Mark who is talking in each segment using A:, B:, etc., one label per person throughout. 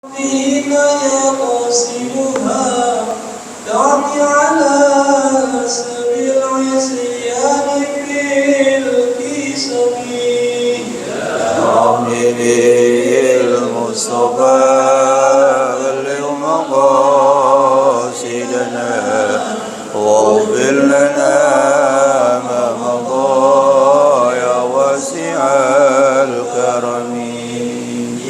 A: حين يقسمها دعني على سبيل العصيان في الكسب
B: ربي المصطفى بلغ مقاصدنا واغفر لنا ما مضى يا واسع الكرم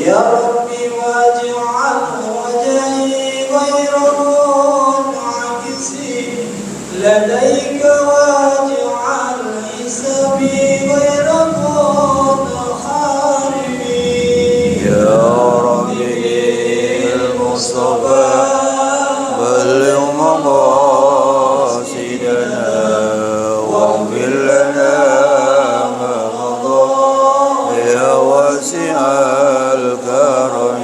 A: يا ربي واجعل وجهي غير منعكس لديك واجعل حسابي غير منحرم
B: يا ربي المصطفى بلغ مقاصدنا واغفر لنا ما مضى يا واسع الكرم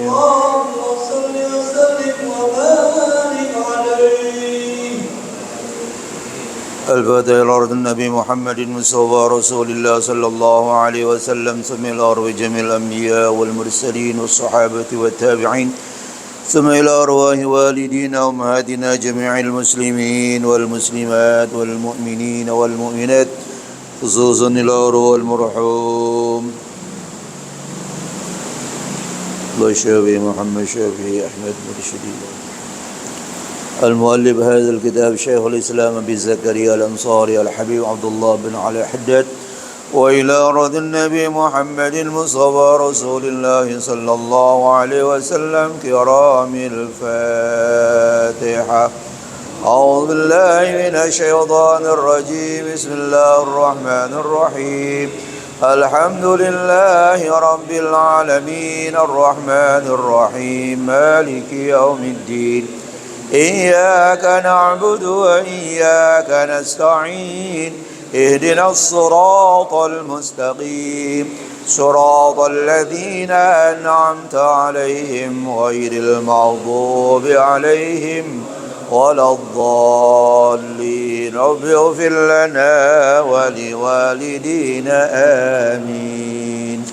A: اللهم صل وسلم وبارك عليه.
B: الفاتحة إلى أرض النبي محمد المصطفى رسول الله صلى الله عليه وسلم ثم إلى أرواح جميع الأنبياء والمرسلين والصحابة والتابعين ثم إلى أرواح والدينا وأمهاتنا جميع المسلمين والمسلمات والمؤمنين والمؤمنات خصوصا إلى أرواح المرحوم الله الشافعي محمد شافعي أحمد مرشدي المؤلف هذا الكتاب شيخ الإسلام أبي زكريا الأنصاري الحبيب عبد الله بن علي حداد وإلى أرض النبي محمد المصطفى رسول الله صلى الله عليه وسلم كرام الفاتحة. أعوذ بالله من الشيطان الرجيم بسم الله الرحمن الرحيم الحمد لله رب العالمين الرحمن الرحيم مالك يوم الدين إياك نعبد وإياك نستعين اهدنا الصراط المستقيم صراط الذين أنعمت عليهم غير المغضوب عليهم ولا الضالين رب اغفر لنا ولوالدينا آمين.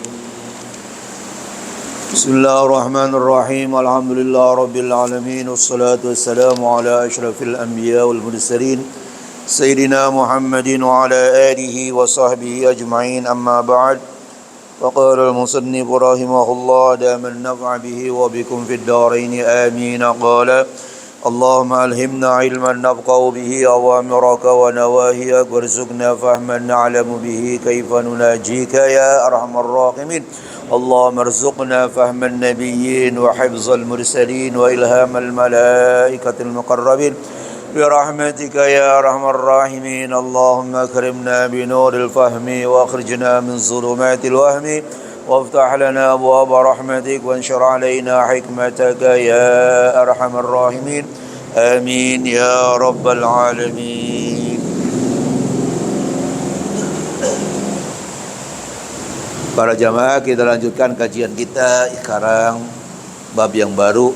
B: بسم الله الرحمن الرحيم الحمد لله رب العالمين والصلاة والسلام على أشرف الأنبياء والمرسلين سيدنا محمد وعلى آله وصحبه أجمعين أما بعد فقال المصنف رحمه الله دام النفع به وبكم في الدارين آمين قال اللهم ألهمنا علما نفقه به أوامرك ونواهيك وارزقنا فهما نعلم به كيف نناجيك يا أرحم الراحمين اللهم ارزقنا فهم النبيين وحفظ المرسلين وإلهام الملائكة المقربين برحمتك يا أرحم الراحمين اللهم أكرمنا بنور الفهم وأخرجنا من ظلمات الوهم وافتح لنا أبواب رحمتك وانشر علينا حكمتك يا أرحم الراحمين آمين يا رب العالمين. Para jamaah, kita lanjutkan kajian kita sekarang bab yang baru,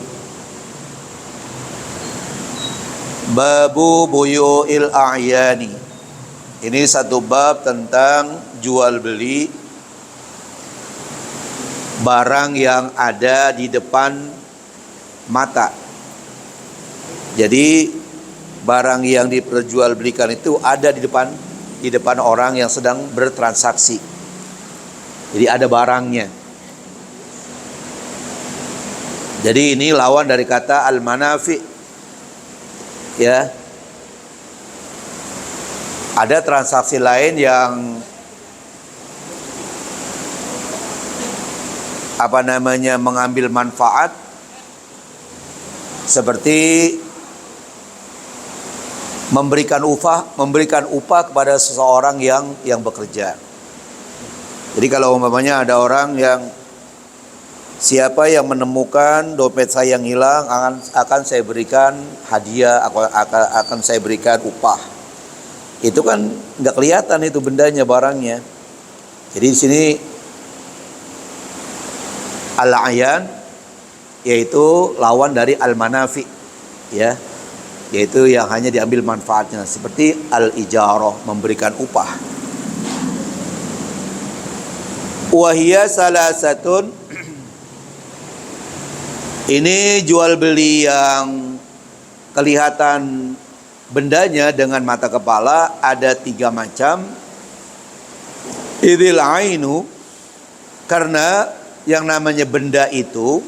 B: Babu Buyu'il A'yani. Ini satu bab tentang jual beli barang yang ada di depan mata. Jadi barang yang diperjualbelikan itu ada di depan orang yang sedang bertransaksi. Jadi ada barangnya. Jadi ini lawan dari kata al-manafi. Ya. Ada transaksi lain yang mengambil manfaat, seperti memberikan upah kepada seseorang yang bekerja. Jadi kalau umpamanya ada orang yang siapa yang menemukan dompet saya yang hilang akan saya berikan hadiah, akan saya berikan upah. Itu kan nggak kelihatan itu bendanya, barangnya. Jadi di sini al-ayan yaitu lawan dari al-manafi, ya, yaitu yang hanya diambil manfaatnya, seperti al-ijarah, memberikan upah. Wahia salasatun Ini jual beli yang kelihatan bendanya dengan mata kepala ada 3 macam. Idil ainu, karena yang namanya benda itu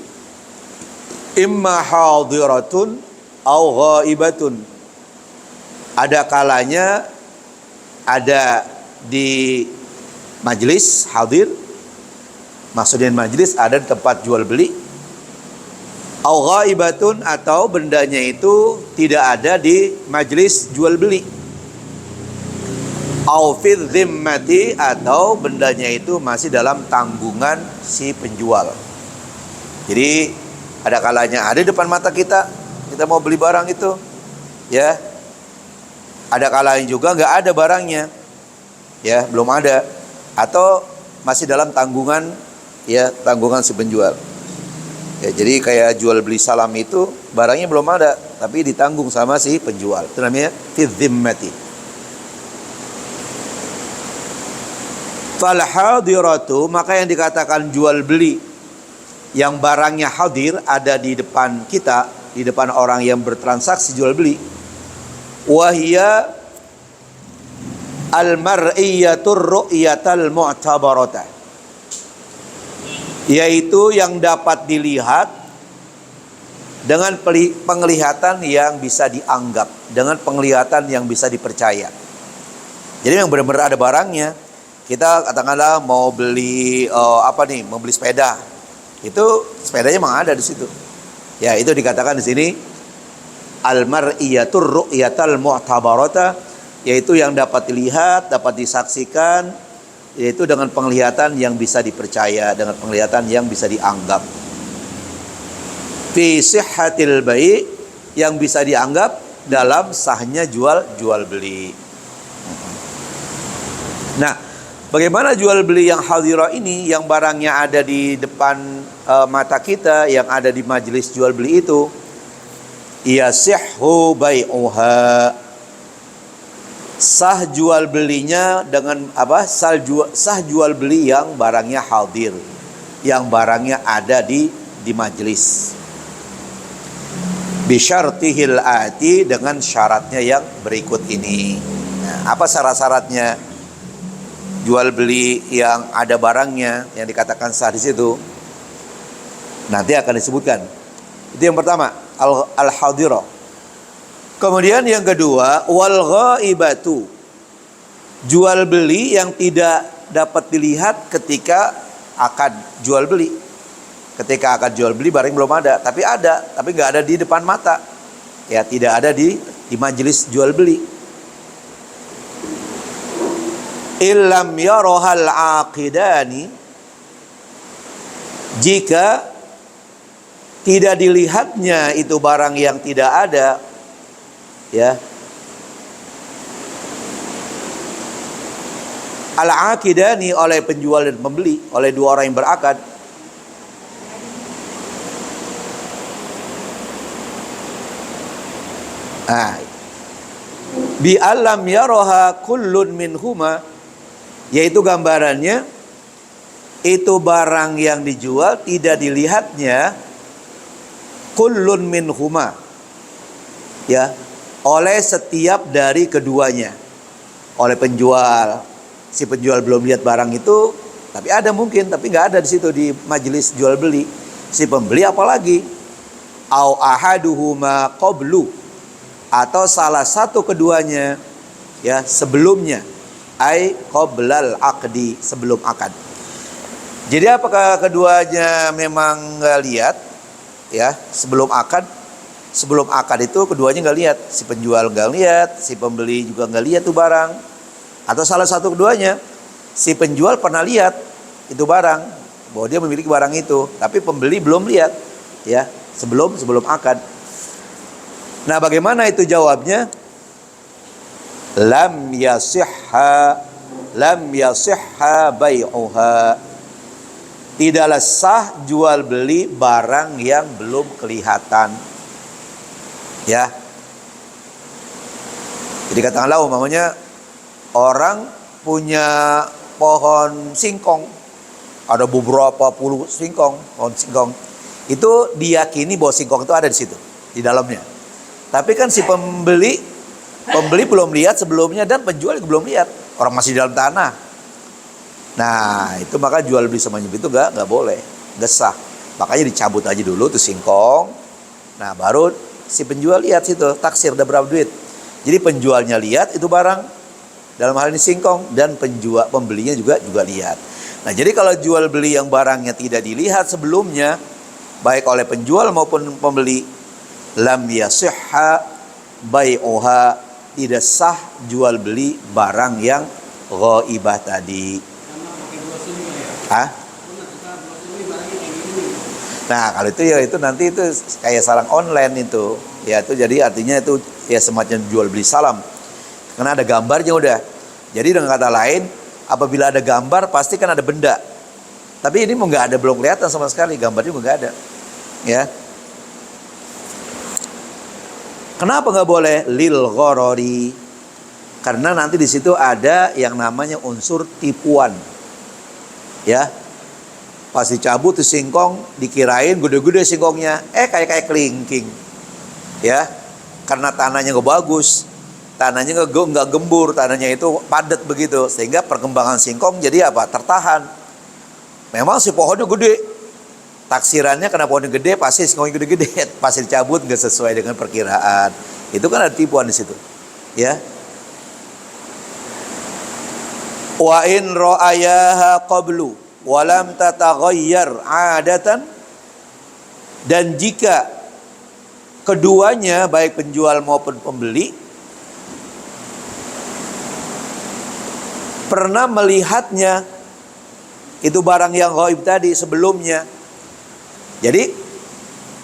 B: imma hadiratun au ghaibatun. Ada kalanya ada di majlis hadir, maksudnya majlis ada di tempat jual beli, au ghaibatun, atau bendanya itu tidak ada di majlis jual beli, au fi dhimmati, atau bendanya itu masih dalam tanggungan si penjual. Jadi ada kalanya ada di depan mata kita mau beli barang itu, ya. Ada kalanya juga nggak ada barangnya, ya, belum ada, atau masih dalam tanggungan, ya, tanggungan si penjual. Ya, jadi kayak jual beli salam itu barangnya belum ada, tapi ditanggung sama si penjual. Itu namanya fi dhimmati. Fal hadiratu, maka yang dikatakan jual beli yang barangnya hadir, ada di depan kita, di depan orang yang bertransaksi jual beli, wahia al-mar'iyatur ru'yatal mu'tabarata, yaitu yang dapat dilihat dengan penglihatan yang bisa dianggap, dengan penglihatan yang bisa dipercaya. Jadi yang benar-benar ada barangnya. Kita katakanlah mau beli mau beli sepeda, itu sepedanya memang ada di situ. Ya, itu dikatakan di sini al-mar'iyatur ru'yatal mu'tabarata, yaitu yang dapat dilihat, dapat disaksikan, yaitu dengan penglihatan yang bisa dipercaya, dengan penglihatan yang bisa dianggap. Fi sihhatil bai', yang bisa dianggap dalam sahnya jual beli. Nah, bagaimana jual beli yang hadirah ini, yang barangnya ada di depan mata kita, yang ada di majelis jual beli itu? Yasihhu bai'uha, sah jual belinya dengan apa? Sah jual beli yang barangnya hadir, yang barangnya ada di majelis. Bisyartihil ati, dengan syaratnya yang berikut ini. Nah, apa syarat-syaratnya jual beli yang ada barangnya yang dikatakan sah di situ? Nanti akan disebutkan. Itu yang pertama, al-hadirah. Kemudian yang kedua, wal ghaibatu, jual beli yang tidak dapat dilihat ketika akad jual beli. Ketika akad jual beli barang belum ada, tapi nggak ada di depan mata. Ya, tidak ada di majelis jual beli. Illam yarohal aqidani, jika tidak dilihatnya itu barang yang tidak ada, ya, al-aqidani, oleh penjual dan pembeli, oleh dua orang yang berakad. Bi alam yaroha kullun minhuma, yaitu gambarannya itu barang yang dijual tidak dilihatnya kullun minhuma, ya, oleh setiap dari keduanya. Oleh penjual, si penjual belum lihat barang itu, tapi ada mungkin, tapi nggak ada di situ di majelis jual beli. Si pembeli apalagi, au ahaduhuma qablu, atau salah satu keduanya, ya, sebelumnya, ai qoblal aqdi, sebelum akad. Jadi apakah keduanya memang nggak lihat, ya, sebelum akad itu keduanya nggak lihat, si penjual nggak lihat, si pembeli juga nggak lihat tuh barang, atau salah satu keduanya, si penjual pernah lihat itu barang, bahwa dia memiliki barang itu, tapi pembeli belum lihat, ya, sebelum akad. Nah, bagaimana itu jawabnya? Lam yasihha bai'uha, tidaklah sah jual beli barang yang belum kelihatan, ya. Jadi katakanlah umpamanya orang punya pohon singkong, ada beberapa puluh pohon singkong, Itu diyakini bahwa singkong itu ada di situ, di dalamnya. Tapi kan si pembeli belum lihat sebelumnya dan penjual juga belum lihat. Orang masih di dalam tanah. Nah, itu maka jual beli sama nyebut itu nggak boleh, nggak sah. Makanya dicabut aja dulu tuh singkong. Nah, baru si penjual lihat situ taksir udah berapa duit. Jadi penjualnya lihat itu barang, dalam hal ini singkong, dan pembelinya juga lihat. Nah, jadi kalau jual beli yang barangnya tidak dilihat sebelumnya, baik oleh penjual maupun pembeli, lam yasihha bai'uha, tidak sah jual beli barang yang ghaibah tadi. Hah? Nah, kalau itu ya itu nanti itu kayak salam online itu. Ya itu jadi artinya itu ya semacam jual beli salam. Karena ada gambarnya udah. Jadi dengan kata lain, apabila ada gambar pasti kan ada benda. Tapi ini mau nggak ada, belum kelihatan sama sekali, gambarnya juga nggak ada. Ya. Kenapa nggak boleh? Lil ghorori. Karena nanti di situ ada yang namanya unsur tipuan. Ya. Pas dicabut tuh singkong, dikirain gede-gede singkongnya, kayak kelingking. Ya. Karena tanahnya nggak bagus, tanahnya nggak gembur, tanahnya itu padat begitu, sehingga perkembangan singkong jadi apa? Tertahan. Memang si pohonnya gede, taksirannya karena pohonnya gede pasti singkongnya gede-gede, pasti dicabut nggak sesuai dengan perkiraan. Itu kan ada tipuan di situ, ya. Wa in ra'ayaha qablu wa lam tataghayyar 'adatan, dan jika keduanya baik penjual maupun pembeli pernah melihatnya itu barang yang ghaib tadi sebelumnya. Jadi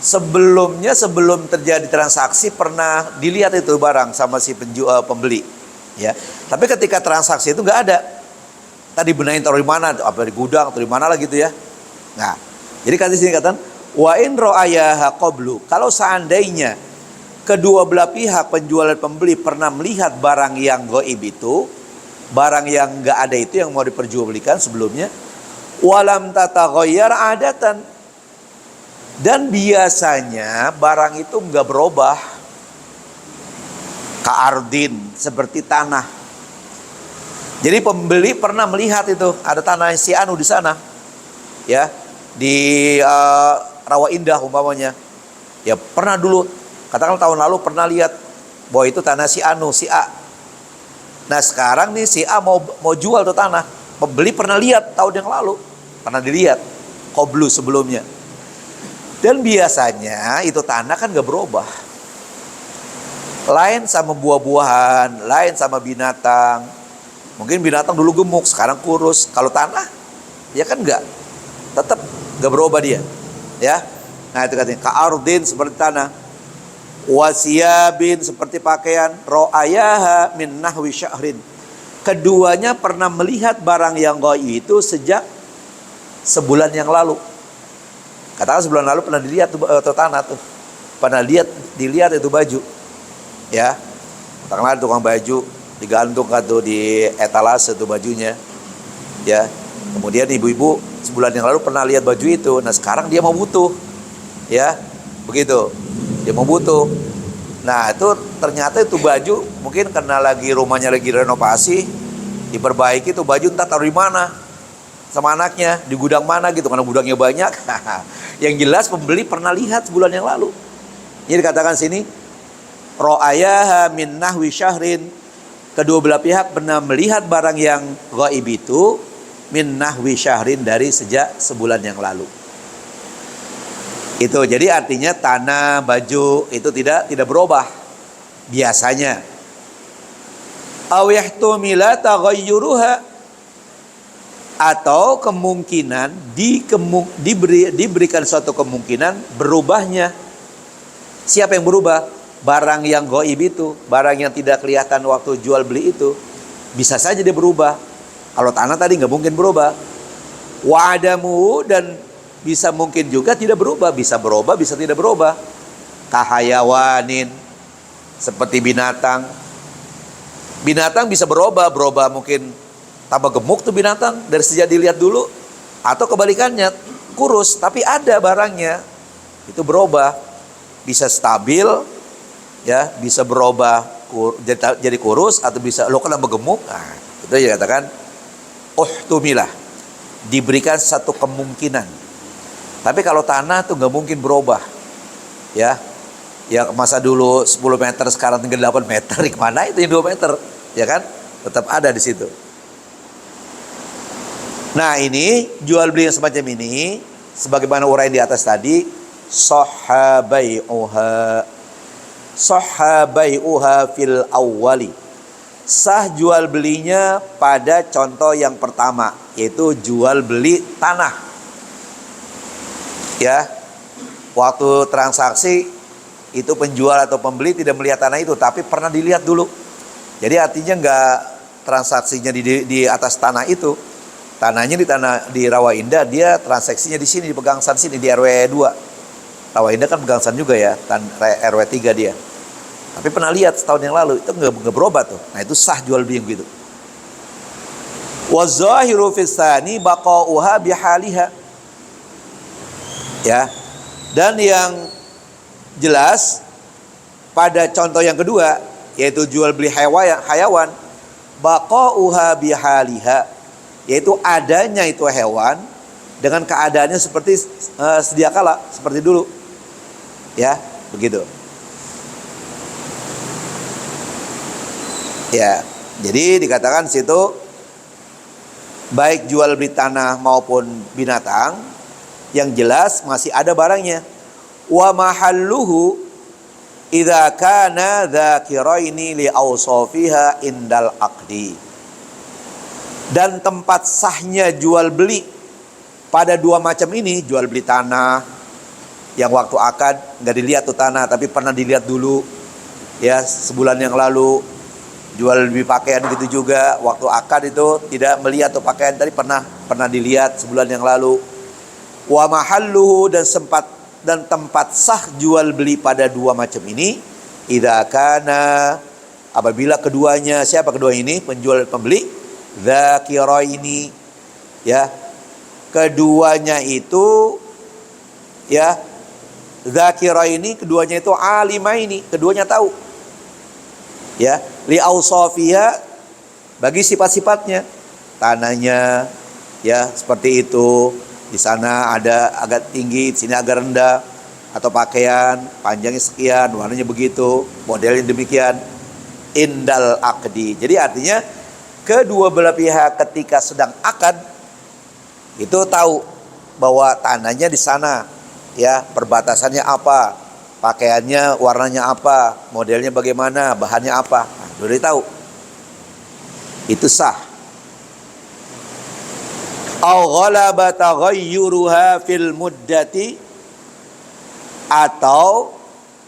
B: sebelum terjadi transaksi pernah dilihat itu barang sama si pembeli, ya. Tapi ketika transaksi itu nggak ada. Tadi benahin taruh di mana? Apa di gudang atau di mana lah gitu ya. Nah, jadi kan di sini katakan wa in ra'ayaha qablu. Kalau seandainya kedua belah pihak penjual dan pembeli pernah melihat barang yang ghaib itu, barang yang nggak ada itu yang mau diperjualbelikan sebelumnya, walam tataghayyar adatan, dan biasanya barang itu nggak berubah, ka'ardin, seperti tanah. Jadi pembeli pernah melihat itu ada tanah si anu di sana, ya, di Rawa Indah umpamanya, ya pernah dulu, katakan tahun lalu pernah lihat bahwa itu tanah si anu, si A. Nah sekarang nih si A mau jual tuh tanah, pembeli pernah lihat tahun yang lalu, pernah dilihat qablu sebelumnya. Dan biasanya itu tanah kan gak berubah. Lain sama buah-buahan, lain sama binatang. Mungkin binatang dulu gemuk, sekarang kurus. Kalau tanah, ya kan enggak, tetap enggak berubah dia, ya. Nah itu katanya ka'ardin, seperti tanah, wasiyabin, seperti pakaian, ro'ayaha min nahwi syahrin. Keduanya pernah melihat barang yang ghaib itu sejak sebulan yang lalu. Katakan sebulan lalu pernah dilihat tuh tanah tuh, pernah dilihat itu baju, ya. Katakanlah tukang baju digantung kan tuh di etalase tuh bajunya, ya. Kemudian ibu-ibu sebulan yang lalu pernah lihat baju itu. Nah sekarang dia mau butuh, ya, begitu. Dia mau butuh. Nah itu ternyata itu baju mungkin karena rumahnya lagi renovasi, diperbaiki tuh baju, entah taruh di mana sama anaknya, di gudang mana gitu, karena gudangnya banyak. Yang jelas pembeli pernah lihat sebulan yang lalu. Ini dikatakan sini ro'ayaha min nahwi syahrin. Kedua belah pihak pernah melihat barang yang ghaib itu min nahwi syahrin, dari sejak sebulan yang lalu. Itu jadi artinya tanah, baju itu tidak berubah biasanya. Aw yahtumila taghayyuruha, atau kemungkinan diberikan suatu kemungkinan berubahnya. Siapa yang berubah? Barang yang ghaib itu, barang yang tidak kelihatan waktu jual beli itu, bisa saja dia berubah. Kalau tanah tadi nggak mungkin berubah. Wa adamu, dan bisa mungkin juga tidak berubah, bisa berubah, bisa tidak berubah. Kahayawanin, seperti binatang. Binatang bisa berubah mungkin tambah gemuk tuh binatang dari sejak dilihat dulu, atau kebalikannya kurus tapi ada barangnya, itu berubah, bisa stabil, ya, bisa berubah jadi kurus, atau bisa lo kena gemuk. Nah, itu ya katakan uhtumilah, diberikan satu kemungkinan. Tapi kalau tanah tuh nggak mungkin berubah, ya. Ya masa dulu 10 meter sekarang tinggal 8 meter, kemana itu yang 2 meter, ya kan? Tetap ada di situ. Nah ini jual beli yang semacam ini, sebagaimana uraian di atas tadi, sahhabai'uha fil awwali, sah jual belinya pada contoh yang pertama, yaitu jual beli tanah. Ya, waktu transaksi itu penjual atau pembeli tidak melihat tanah itu, tapi pernah dilihat dulu. Jadi artinya nggak transaksinya di atas tanah itu, tanahnya di Rawa Indah, dia transaksinya di sini, di Pegangsan sini, di RW 2. Rawa Indah kan Pegangsan juga ya, RW 3 dia. Tapi pernah lihat setahun yang lalu, itu nggak berubah tuh. Nah itu sah jual beli yang gitu. Wa zahiru fis tsani baqa'uha bihaliha. Ya. Dan yang jelas pada contoh yang kedua, yaitu jual beli hayawan, baqa'uha bihaliha, yaitu adanya itu hewan dengan keadaannya seperti sedia kala, seperti dulu. Ya, begitu. Ya, jadi dikatakan situ baik jual beli tanah maupun binatang, yang jelas masih ada barangnya. Wa mahalluhu idza kana dzakiraini li awsafiha indal aqdi. Dan tempat sahnya jual beli pada dua macam ini, jual beli tanah yang waktu akad nggak dilihat tuh tanah, tapi pernah dilihat dulu, ya sebulan yang lalu. Jual beli pakaian gitu juga, waktu akad itu tidak melihat tuh pakaian, tadi pernah dilihat sebulan yang lalu. Wa mahalluhu, dan tempat sah jual beli pada dua macam ini, idza kana, apabila keduanya, siapa kedua ini, penjual dan pembeli, dzakiraini, ya, keduanya itu, ya, dzakiraini, keduanya itu alimaini, keduanya tahu, ya, li awsafiha, bagi sifat-sifatnya, tanahnya, ya, seperti itu. Di sana ada agak tinggi, di sini agak rendah, atau pakaian panjangnya sekian, warnanya begitu, modelnya demikian, indal aqdi. Jadi artinya kedua belah pihak ketika sedang akad itu tahu bahwa tanahnya di sana, ya, perbatasannya apa, pakaiannya warnanya apa, modelnya bagaimana, bahannya apa, nah, sudah tahu. Itu sah. Au ghalaba taghayyuruha fil muddati, atau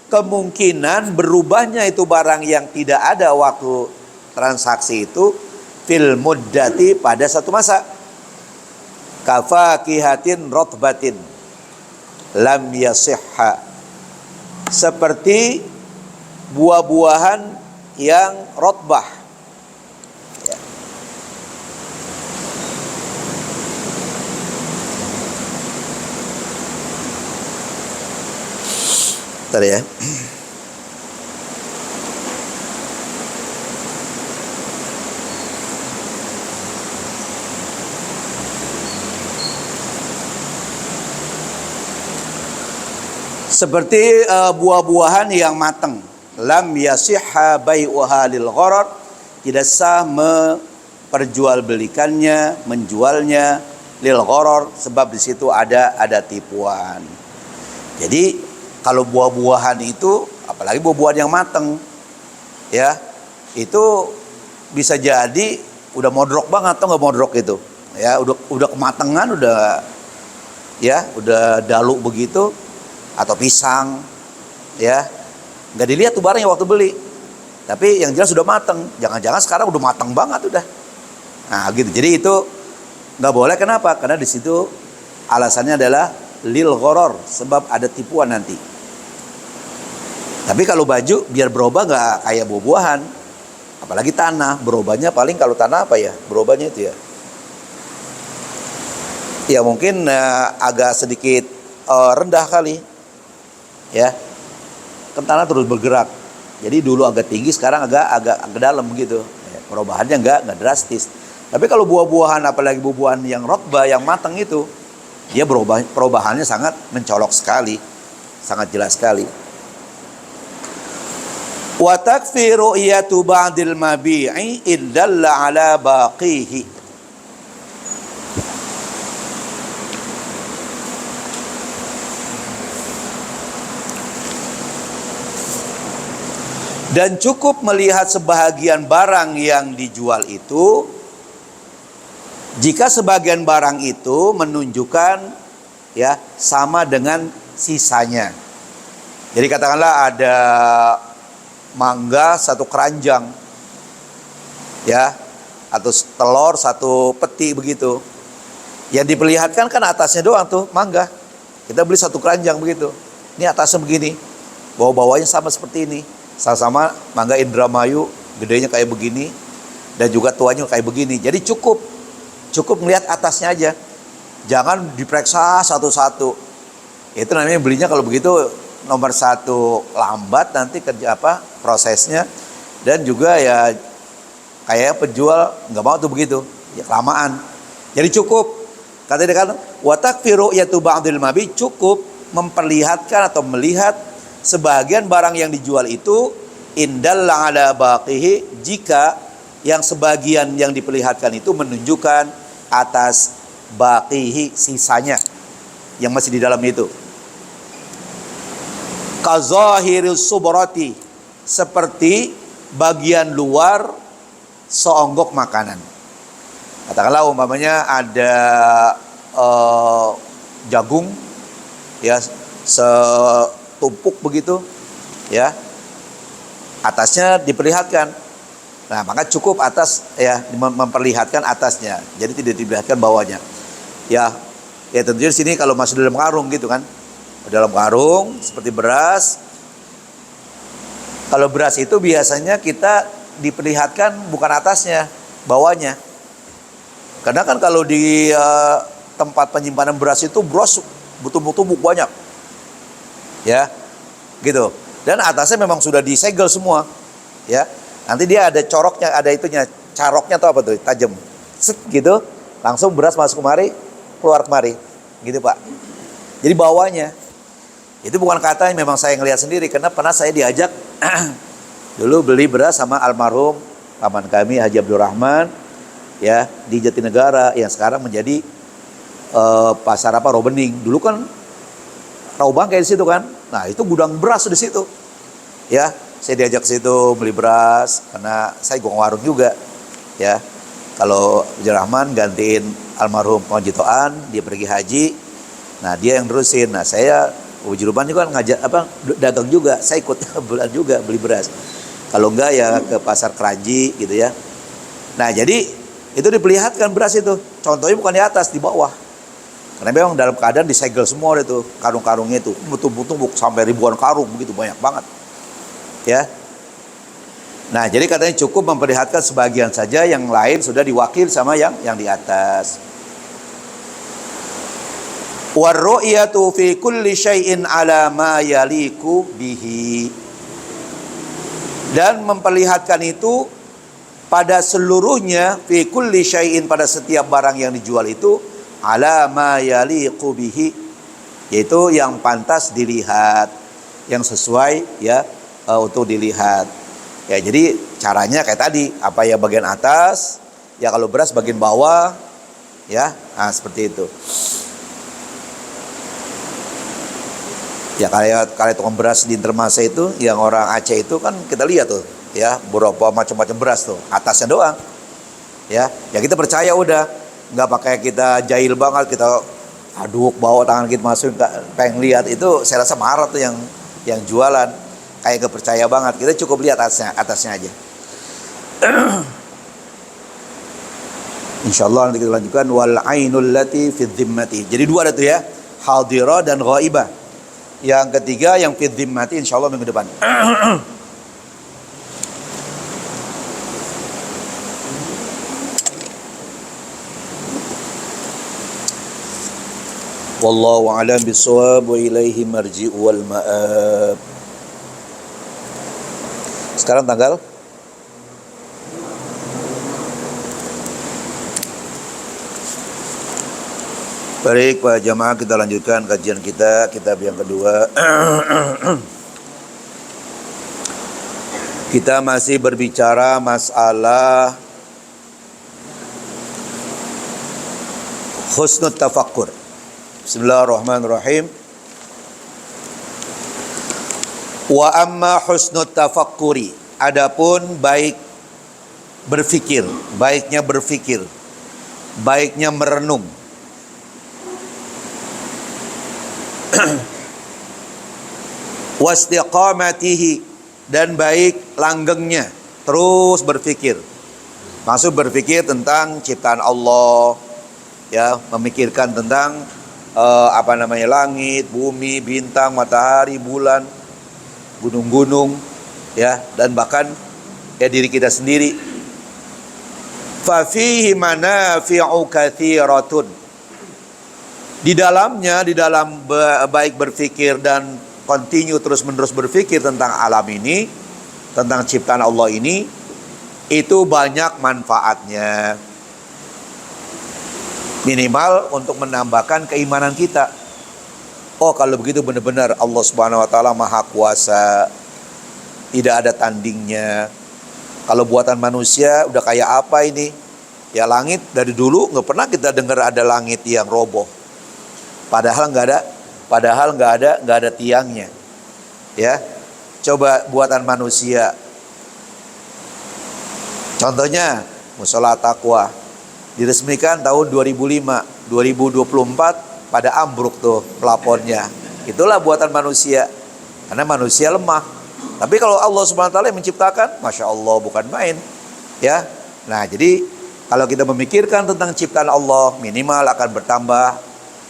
B: kemungkinan berubahnya itu barang yang tidak ada waktu transaksi itu, fil muddati, pada satu masa. Kafakihatin rotbatin lam yasihha, seperti buah-buahan yang rotbah. Tadi ya. Seperti buah-buahan yang matang, lam yasihha bai'uha lil gharar, tidak sah memperjualbelikannya, menjualnya lil gharar, sebab di situ ada tipuan. Jadi kalau buah-buahan itu, apalagi buah-buahan yang matang, ya, itu bisa jadi udah modrok banget, atau nggak modrok itu, ya, udah kematangan, udah dalu begitu, atau pisang, ya, nggak dilihat tuh barangnya waktu beli, tapi yang jelas sudah matang. Jangan-jangan sekarang udah matang banget udah. Nah gitu. Jadi itu nggak boleh. Kenapa? Karena di situ alasannya adalah lil gharar, sebab ada tipuan nanti. Tapi kalau baju biar berubah nggak kayak buah-buahan, apalagi tanah, berubahnya paling kalau tanah apa ya, berubahnya itu ya mungkin agak sedikit rendah kali, ya. Kan tanah terus bergerak. Jadi dulu agak tinggi, sekarang agak dalam gitu. Ya, perubahannya enggak drastis. Tapi kalau buah-buahan, apalagi buah-buahan yang rotbah, yang matang itu, dia perubahannya sangat mencolok sekali, sangat jelas sekali. Wa takfi ru'yatu ba'dil mabi'i iddalla ala baqihi. Dan cukup melihat sebahagian barang yang dijual itu jika sebagian barang itu menunjukkan ya sama dengan sisanya. Jadi katakanlah ada mangga satu keranjang ya, atau telur satu peti begitu. Yang diperlihatkan kan atasnya doang tuh mangga. Kita beli satu keranjang begitu. Ini atasnya begini, bawah-bawahnya sama seperti ini. Sama-sama mangga Indramayu, gedenya kayak begini, dan juga tuanya kayak begini. Jadi cukup melihat atasnya aja, jangan diperiksa satu-satu. Itu namanya belinya kalau begitu nomor satu lambat nanti kerja prosesnya, dan juga ya kayak penjual nggak mau tuh begitu, ya kelamaan. Jadi cukup, kata dia kan, wa takfiru yatu ba'dil mabi, cukup memperlihatkan atau melihat sebagian barang yang dijual itu indalla ala baqihi, jika yang sebagian yang diperlihatkan itu menunjukkan atas baqihi, sisanya yang masih di dalam itu. Kazahirus subrati, seperti bagian luar seonggok makanan. Katakanlah umpamanya ada jagung ya setumpuk begitu ya, atasnya diperlihatkan. Nah, maka cukup atas ya, memperlihatkan atasnya, jadi tidak diperlihatkan bawahnya. Ya tentunya di sini kalau masuk dalam karung gitu kan, dalam karung seperti beras. Kalau beras itu biasanya kita diperlihatkan bukan atasnya, bawahnya. Karena kan kalau di tempat penyimpanan beras itu beras bertumbuk-tumbuk banyak, ya, gitu. Dan atasnya memang sudah disegel semua, ya. Nanti dia ada coroknya, ada itunya, caroknya atau apa tuh, tajam, set gitu, langsung beras masuk kemari, keluar kemari, gitu Pak. Jadi bawahnya, itu bukan kata yang memang saya ngelihat sendiri, karena pernah saya diajak dulu beli beras sama almarhum paman kami Haji Abdurrahman, ya, di Jatinegara yang sekarang menjadi pasar Robening. Dulu kan Raubang kayak di situ kan. Nah, itu gudang beras di situ. Ya, saya diajak ke situ beli beras karena saya gua warung juga. Ya. Kalau Abdurrahman gantiin almarhum Pojitoan, dia pergi haji. Nah, dia yang terusin. Nah, saya Ujuruban juga ngajak dagang juga. Saya ikut bulan juga beli beras. Kalau enggak ya ke pasar Keranji gitu ya. Nah, jadi itu diperlihatkan beras itu. Contohnya bukan di atas, di bawah. Karena memang dalam keadaan disegel semua itu, karung-karungnya itu tumbuk-tumbuk sampai ribuan karung begitu, banyak banget. Ya. Nah, jadi katanya cukup memperlihatkan sebagian saja, yang lain sudah diwakil sama yang di atas. Warru'yatu fi kulli syai'in ala ma yaliku bihi. Dan memperlihatkan itu pada seluruhnya, fi kulli syai'in, pada setiap barang yang dijual itu, ala ma yaliqu bihi, yaitu yang pantas dilihat, yang sesuai ya untuk dilihat. Ya, jadi caranya kayak tadi, apa ya bagian atas, ya kalau beras bagian bawah, ya, nah seperti itu. Ya kayak tukang beras di Intermasa itu, yang orang Aceh itu kan kita lihat tuh, ya beberapa macam-macam beras tuh, atasnya doang, ya kita percaya udah. Nggak pakai kita jahil banget, kita aduk bawa tangan kita masukin, pengen lihat itu, saya rasa marah tuh yang jualan, kayak kepercaya banget. Kita cukup lihat atasnya aja. Insyaallah nanti kita lanjutkan wal ainul lati fi dhimmati. Jadi dua ada tuh ya, hadirah dan ghaibah. Yang ketiga yang fi dhimmati insyaallah minggu depan. Wallahu a'lam bissawab wa ilaihi marji'u wal ma'ab. Sekarang tanggal baik, Pak jamaah, kita lanjutkan kajian kita, kitab yang kedua. Kita masih berbicara masalah husnul tafakkur. Bismillahirrahmanirrahim. Wa amma husnul tafakkuri, adapun baik berfikir, baiknya berfikir, baiknya merenung. Wastiqamatihi, dan baik langgengnya, terus berfikir. Maksud berfikir tentang ciptaan Allah, ya, memikirkan tentang langit, bumi, bintang, matahari, bulan, gunung-gunung, ya, dan bahkan ya diri kita sendiri. Fa fihi manafi'u katsiratun. Di dalam baik berfikir dan continue terus-menerus berfikir tentang alam ini, tentang ciptaan Allah ini, itu banyak manfaatnya. Minimal untuk menambahkan keimanan kita. Oh, kalau begitu benar-benar Allah Subhanahu wa taala Maha Kuasa, tidak ada tandingnya. Kalau buatan manusia udah kayak apa ini? Ya, langit dari dulu nggak pernah kita dengar ada langit yang roboh. Padahal nggak ada tiangnya. Ya, coba buatan manusia. Contohnya Mushola Taqwa diresmikan tahun 2005, 2024 pada ambruk tuh plafonnya. Itulah buatan manusia. Karena manusia lemah. Tapi kalau Allah Subhanahu wa taala yang menciptakan, Masya Allah, bukan main. Ya. Nah, jadi kalau kita memikirkan tentang ciptaan Allah, minimal akan bertambah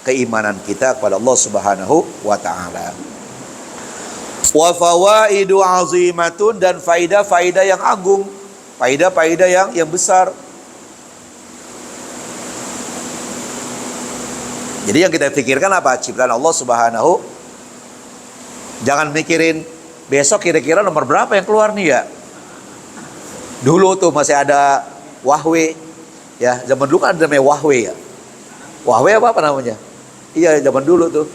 B: keimanan kita kepada Allah Subhanahu wa taala. Wa fawaidu azimatun, dan faidah-faidah yang agung, faidah-faidah yang besar. Jadi yang kita pikirkan apa? Ciptaan Allah Subhanahu. Jangan mikirin besok kira-kira nomor berapa yang keluar nih ya. Dulu tuh masih ada Huawei, ya, zaman dulu kan ada namanya Huawei ya. Huawei apa namanya? Iya, zaman dulu tuh.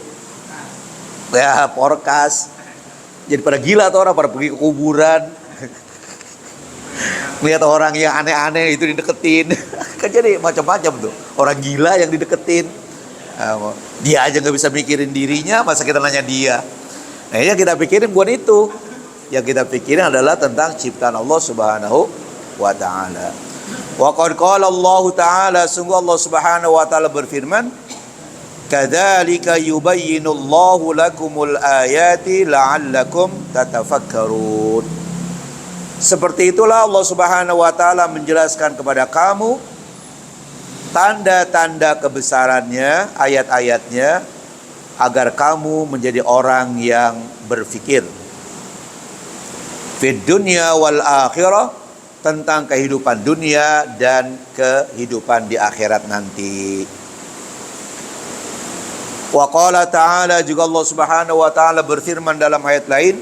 B: Ya, forecast. Jadi pada gila tuh orang, pada pergi ke kuburan. Lihat orang yang aneh-aneh itu dideketin. Kan jadi macam-macam tuh. Orang gila yang dideketin. Dia aja nggak bisa mikirin dirinya, masa kita nanya dia. Nah, yang kita pikirin bukan itu. Yang kita pikirin adalah tentang ciptaan Allah Subhanahu wa taala. Wa qad qala Allah taala, sungguh Allah Subhanahu wa taala berfirman, kadzalika yubayyinullahu lakumul ayati la'allakum tatafakkarun. Seperti itulah Allah Subhanahu wa taala menjelaskan kepada kamu tanda-tanda kebesarannya, ayat-ayatnya, agar kamu menjadi orang yang berfikir. Fid dunya wal akhirah, tentang kehidupan dunia dan kehidupan di akhirat nanti. Wa qala ta'ala, juga Allah Subhanahu wa taala berfirman dalam ayat lain,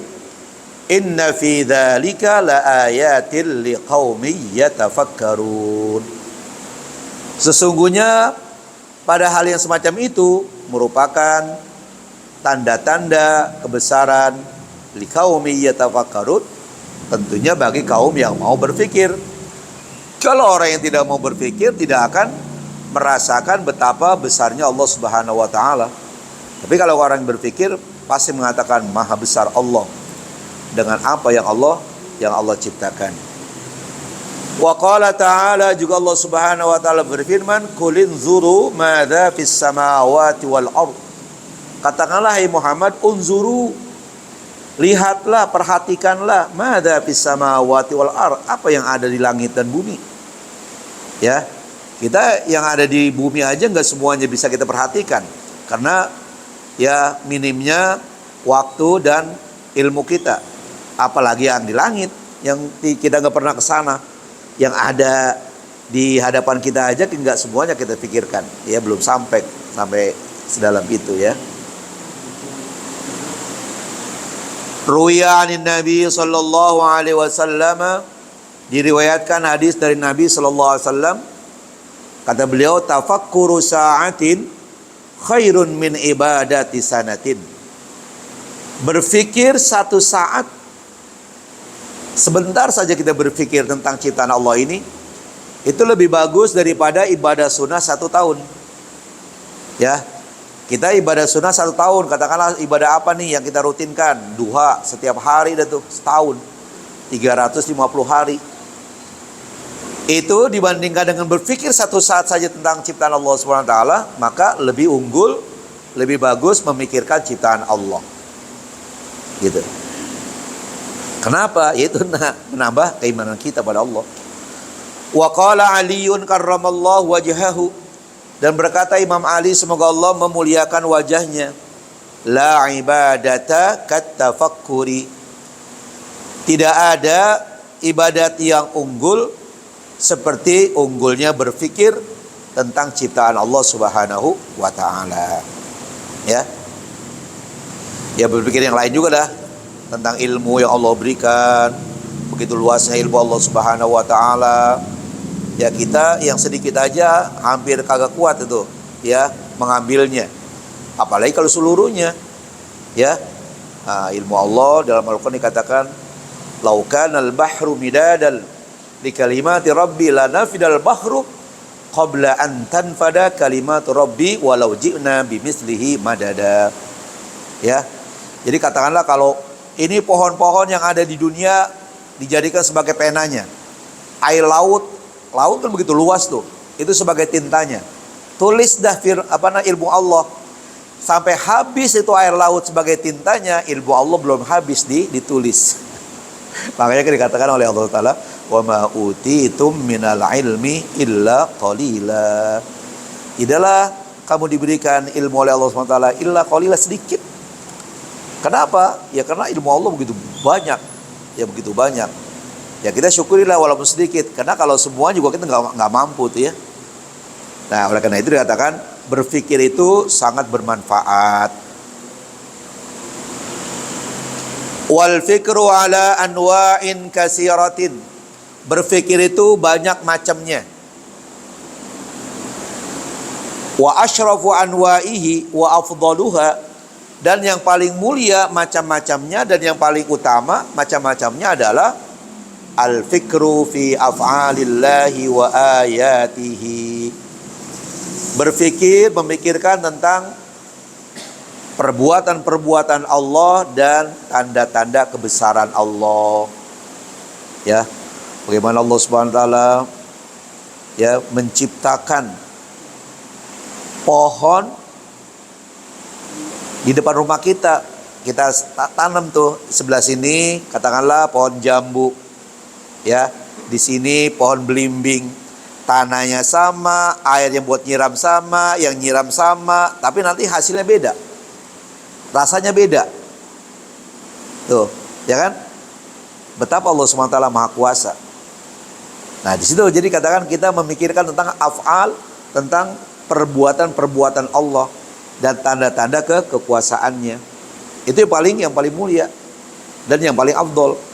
B: inna fi dzalika laayatil liqaumin yatafakkarun. Sesungguhnya pada hal yang semacam itu merupakan tanda-tanda kebesaran liqaumin yatafakkarun, tentunya bagi kaum yang mau berfikir. Kalau orang yang tidak mau berfikir tidak akan merasakan betapa besarnya Allah Subhanahu wa taala. Tapi kalau orang berfikir pasti mengatakan maha besar Allah dengan apa yang Allah ciptakan. Wa qala ta'ala, juga Allah Subhanahu wa taala berfirman, qul inzuru madza fis samawati wal ard. Katakanlah hai Muhammad, unzuru, lihatlah, perhatikanlah, madza fis samawati wal ard, apa yang ada di langit dan bumi. Ya. Kita yang ada di bumi aja nggak semuanya bisa kita perhatikan, karena ya minimnya waktu dan ilmu kita. Apalagi yang di langit, yang kita nggak pernah ke sana, yang ada di hadapan kita aja nggak semuanya kita pikirkan. Ya belum sampai Sedalam itu ya. Ruwiya anin Nabi sallallahu alaihi wasallam, diriwayatkan hadis dari Nabi sallallahu alaihi wasallam, kata beliau, tafakkuru sa'atin khairun min ibadati sanatin. Berfikir satu saat, sebentar saja kita berfikir tentang ciptaan Allah ini, itu lebih bagus daripada ibadah sunnah 1 tahun. Ya, kita ibadah sunnah 1 tahun, katakanlah ibadah apa nih yang kita rutinkan? Duha setiap hari dah tuh, setahun, 350 hari. Itu dibandingkan dengan berfikir satu saat saja tentang ciptaan Allah SWT, maka lebih unggul, lebih bagus memikirkan ciptaan Allah. Gitu. Kenapa? Yaitu menambah keimanan kita pada Allah. Wa qala Aliun karramallahu wajhahu, dan berkata Imam Ali, semoga Allah memuliakan wajahnya, la ibadata kat tafakkuri, tidak ada ibadat yang unggul seperti unggulnya berfikir tentang ciptaan Allah Subhanahu wa taala. Ya. Ya, berpikir yang lain juga dah, tentang ilmu yang Allah berikan, begitu luasnya ilmu Allah Subhanahu wa taala. Ya, kita yang sedikit aja hampir kagak kuat itu ya mengambilnya, apalagi kalau seluruhnya. Ya, ilmu Allah dalam Al-Quran dikatakan, laukanal bahru midadal li kalimati rabbi lanafidal bahru qabla an tanfada kalimatu rabbi walau ji'na bimislihi madada. Ya, jadi katakanlah kalau ini pohon-pohon yang ada di dunia dijadikan sebagai penanya, air laut kan begitu luas tuh, itu sebagai tintanya. Tulis dah ilmu Allah, sampai habis itu air laut sebagai tintanya, ilmu Allah belum habis ditulis. Makanya dikatakan oleh Allah Ta'ala, wa ma utitum minal ilmi illa qalila. Tidaklah kamu diberikan ilmu oleh Allah SWT illa qalila, sedikit. Kenapa? Ya karena ilmu Allah begitu banyak. Ya begitu banyak. Ya kita syukurilah walaupun sedikit, karena kalau semua juga kita nggak mampu tuh ya. Nah, oleh karena itu dikatakan berfikir itu sangat bermanfaat. Wal fikru ala anwa'in kasiratin, berfikir itu banyak macamnya. Wa asyrafu anwa'ihi wa afdaluha, dan yang paling mulia macam-macamnya dan yang paling utama macam-macamnya adalah al-fikru fi af'alillahi wa ayatihi, berfikir, memikirkan tentang perbuatan-perbuatan Allah dan tanda-tanda kebesaran Allah. Ya, bagaimana Allah Subhanahu wa taala ya menciptakan pohon di depan rumah kita. Kita tanam tuh sebelah sini katakanlah pohon jambu. Ya, di sini pohon belimbing, tanahnya sama, air yang buat nyiram sama, yang nyiram sama, tapi nanti hasilnya beda, rasanya beda. Tuh, ya kan? Betapa Allah SWT Maha Kuasa. Nah, di situ jadi katakan kita memikirkan tentang af'al, tentang perbuatan-perbuatan Allah dan tanda-tanda kekuasaannya. Itu yang paling mulia dan yang paling afdol.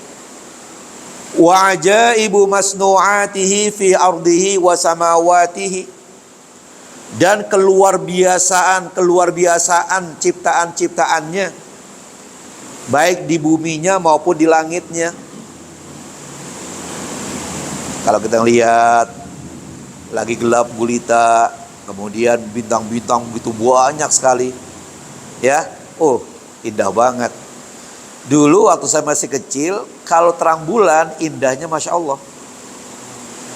B: Wa ajaibu masnu'atihi fi ardihi wa samawatihi, dan keluar biasaan ciptaan-ciptaannya, baik di buminya maupun di langitnya. Kalau kita lihat lagi gelap gulita, kemudian bintang-bintang begitu banyak sekali, ya, indah banget. Dulu waktu saya masih kecil, kalau terang bulan indahnya Masya Allah.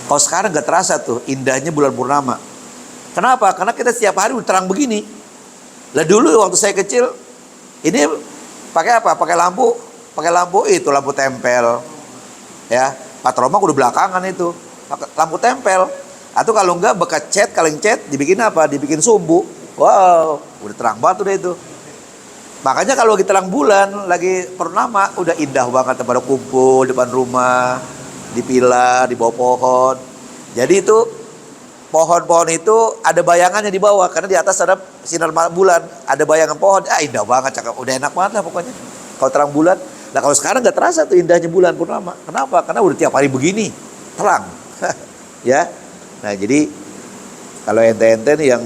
B: Kalau sekarang gak terasa tuh indahnya bulan purnama. Kenapa? Karena kita setiap hari udah terang begini. Lah dulu waktu saya kecil, ini pakai apa? Pakai lampu itu, lampu tempel. Ya, patroma udah belakangan itu, lampu tempel. Atau kalau enggak bekas cat, kaleng cat, dibikin apa? Dibikin sumbu. Wow, udah terang banget udah itu. Makanya kalau lagi terang bulan, lagi purnama, udah indah banget pada kumpul depan rumah, di pilar, di bawah pohon. Jadi itu pohon-pohon itu ada bayangannya di bawah karena di atas ada sinar bulan, ada bayangan pohon. Indah banget, cakep, udah enak banget lah pokoknya. Kalau terang bulan. Nah kalau sekarang nggak terasa tuh indahnya bulan purnama. Kenapa? Karena udah tiap hari begini terang. Ya. Nah jadi kalau ente-ente nih yang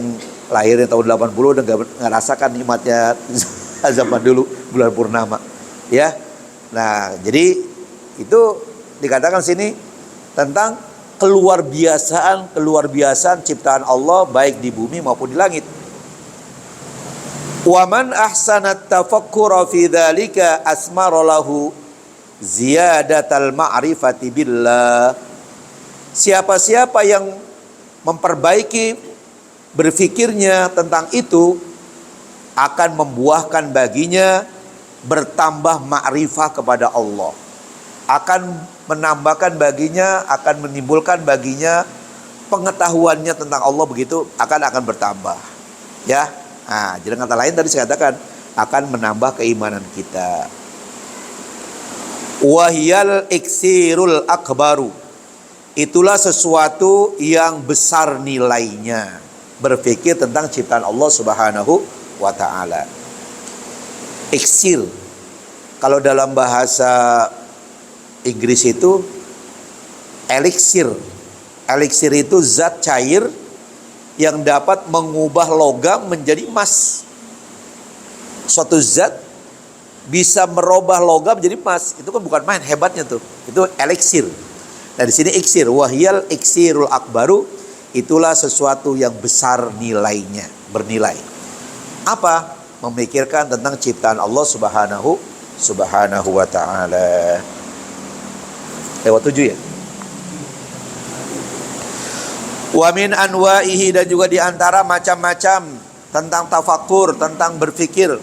B: lahirnya tahun 80 udah nggak rasakan nikmatnya zaman dulu bulan purnama. Ya. Nah jadi itu dikatakan sini tentang keluar biasaan ciptaan Allah baik di bumi maupun di langit. Wa man ahsana tafakkura fi dzalika asmara lahu ziyadatal ma'rifati billah. Siapa-siapa yang memperbaiki berfikirnya tentang itu akan membuahkan baginya bertambah ma'rifah kepada Allah. Akan menambahkan baginya, akan menimbulkan baginya pengetahuannya tentang Allah, begitu akan bertambah. Ya. Nah, jadi kata lain tadi saya katakan akan menambah keimanan kita. Wahyal iksirul akbaru. Itulah sesuatu yang besar nilainya. Berpikir tentang ciptaan Allah Subhanahu wa taala. Iksir. Kalau dalam bahasa Inggris itu eliksir. Eliksir itu zat cair yang dapat mengubah logam menjadi emas. Suatu zat bisa merubah logam menjadi emas. Itu kan bukan main, hebatnya tuh. Itu eliksir. Nah di sini iksir, wahyal iksirul akbaru, itulah sesuatu yang besar nilainya, bernilai. Apa? Memikirkan tentang ciptaan Allah Subhanahu wa taala. Lewat 7 ya. Wa min anwa'ihi, dan juga diantara macam-macam tentang tafakkur, tentang berfikir.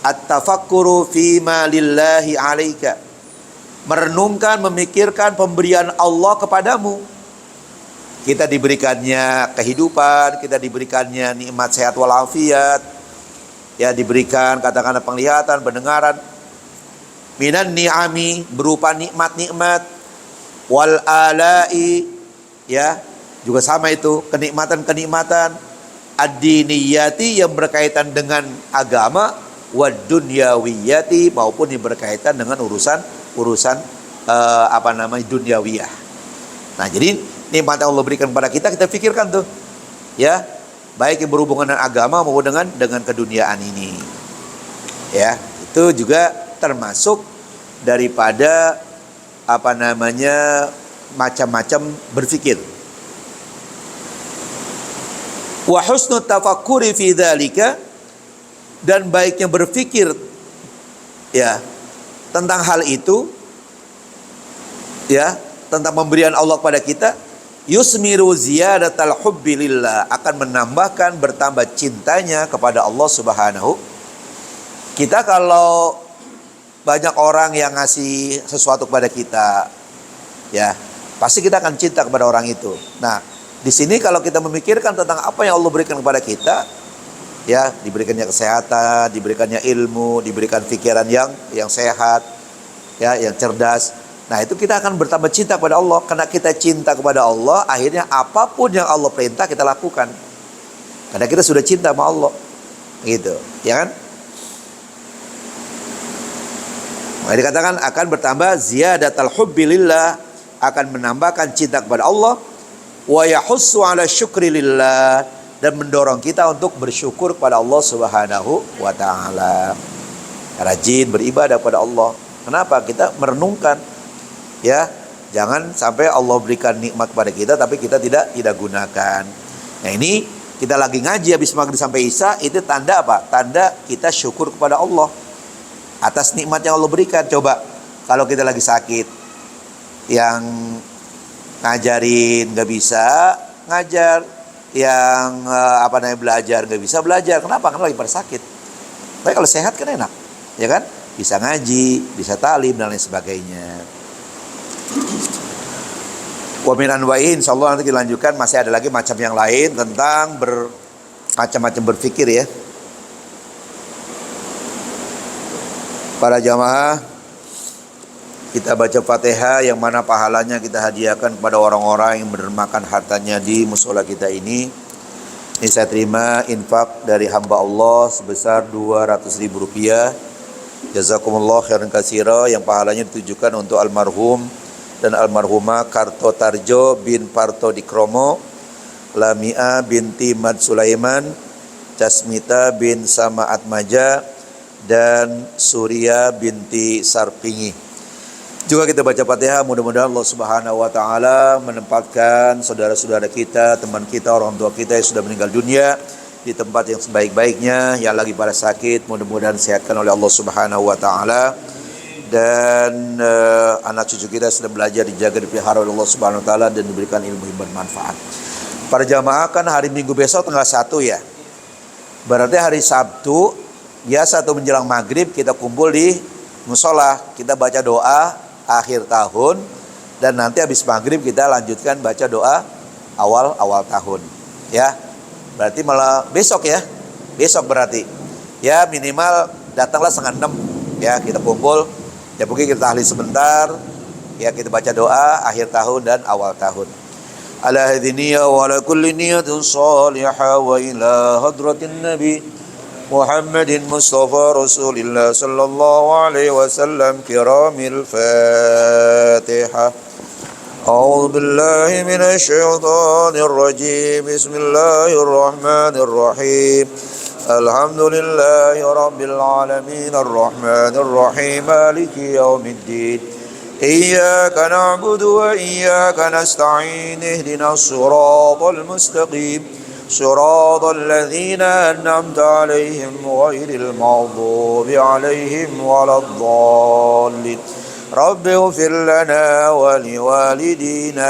B: At-tafakkuru fima lillahi alaika. Merenungkan, memikirkan pemberian Allah kepadamu. Kita diberikannya kehidupan, kita diberikannya nikmat sehat walafiat. Ya, diberikan katakanlah penglihatan, pendengaran. Minan ni'ami, berupa nikmat-nikmat, wal alai, ya juga sama itu, kenikmatan-kenikmatan, ad-diniyati, yang berkaitan dengan agama, wad dunyawiyati, maupun yang berkaitan dengan urusan dunyawiyah. Nah jadi nikmat yang Allah berikan kepada kita, kita pikirkan tuh, ya, baik yang berhubungan dengan agama maupun dengan keduniaan ini. Ya, itu juga termasuk daripada macam-macam berfikir. Wa husnut tafakkuri fi dzalika, dan baiknya berfikir ya tentang hal itu, ya, tentang pemberian Allah kepada kita, yusmiru ziyadatal hubbi lillah, akan menambahkan bertambah cintanya kepada Allah Subhanahu. Kita kalau banyak orang yang ngasih sesuatu kepada kita, ya, pasti kita akan cinta kepada orang itu. Nah, di sini kalau kita memikirkan tentang apa yang Allah berikan kepada kita, ya, diberikannya kesehatan, diberikannya ilmu, diberikan pikiran yang sehat, ya, yang cerdas. Nah, itu kita akan bertambah cinta kepada Allah. Karena kita cinta kepada Allah, akhirnya apapun yang Allah perintah kita lakukan. Karena kita sudah cinta sama Allah. Gitu, ya kan? Nah, dikatakan akan bertambah ziyadatal hubbi lillah, akan menambahkan cinta kepada Allah, wa yahussu ala syukri lillah, dan mendorong kita untuk bersyukur kepada Allah Subhanahu wa taala. Rajin beribadah kepada Allah. Kenapa? Kita merenungkan, ya, jangan sampai Allah berikan nikmat kepada kita tapi kita tidak gunakan. Nah, ini kita lagi ngaji habis maghrib sampai isya, itu tanda apa? Tanda kita syukur kepada Allah atas nikmat yang Allah berikan. Coba kalau kita lagi sakit, yang ngajarin nggak bisa ngajar, yang belajar nggak bisa belajar. Kenapa? Karena lagi pada sakit. Tapi kalau sehat kan enak, ya kan? Bisa ngaji, bisa talim dan lain sebagainya. Wa min anwa'i, insyaallah nanti kita lanjutkan, masih ada lagi macam yang lain tentang macam-macam berfikir, ya. Para jamaah kita baca Fatihah yang mana pahalanya kita hadiahkan kepada orang-orang yang mendermakan hartanya di musola kita ini. Ini saya terima infak dari hamba Allah sebesar Rp200.000. Jazakumullah khairan katsira, yang pahalanya ditujukan untuk almarhum dan almarhumah Karto Tarjo bin Parto Dikromo, Lamia binti Mad Sulaiman, Jasmita bin Sama Atmaja, dan Surya binti Sarpingi. Juga kita baca Fatihah, mudah-mudahan Allah Subhanahu wa taala menempatkan saudara-saudara kita, teman kita, orang tua kita yang sudah meninggal dunia di tempat yang sebaik-baiknya, yang lagi pada sakit mudah-mudahan disehatkan oleh Allah Subhanahu wa taala, dan anak cucu kita sudah belajar dijaga, dipelihara oleh Allah Subhanahu wa taala, dan diberikan ilmu yang bermanfaat. Para jamaah, kan hari Minggu besok tanggal 1 ya. Berarti hari Sabtu biasa atau menjelang maghrib kita kumpul di musola, kita baca doa akhir tahun, dan nanti habis maghrib kita lanjutkan baca doa awal tahun ya. Berarti malah besok ya, besok berarti ya, minimal datanglah 5:30 ya, kita kumpul ya, mungkin kita tahli sebentar ya, kita baca doa akhir tahun dan awal tahun. Ala hadiniya wa ala kulli niyatin salihah wa ila hadratin nabi Muhammadin Mustafa Rasulillah sallallahu alaihi wasallam kiramil Fatihah. A'udzu billahi minasy syaithanir rajim. Bismillahirrahmanir rahim. Alhamdulillahi rabbil alamin arrahmanir rahim maliki yaumiddin. Iyyaka na'budu wa iyyaka nasta'in. Ihdinas siratal mustaqim. صراط الذين أنعمت عليهم غير المغضوب عليهم ولا الضالين رب اغفر لنا ولوالدينا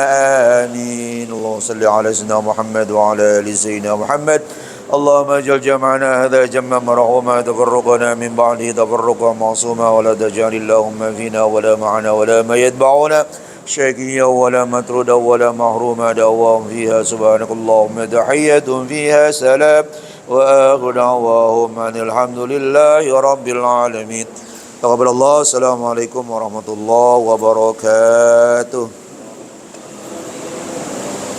B: آمين اللهم صل على سيدنا محمد وعلى آل سيدنا محمد اللهم اجعل جمعنا هذا جمعا مرحوما تفرقنا من بعده تفرقا معصوما ولا تجعل اللهم فينا ولا معنا ولا ما يتبعنا شاكيا ولا مطرودا ولا محروما دعواهم فيها سبحانك اللهم تحية فيها سلام وآخر دعواهم أن الحمد لله رب العالمين. تقبل الله. السلام عليكم ورحمة الله وبركاته.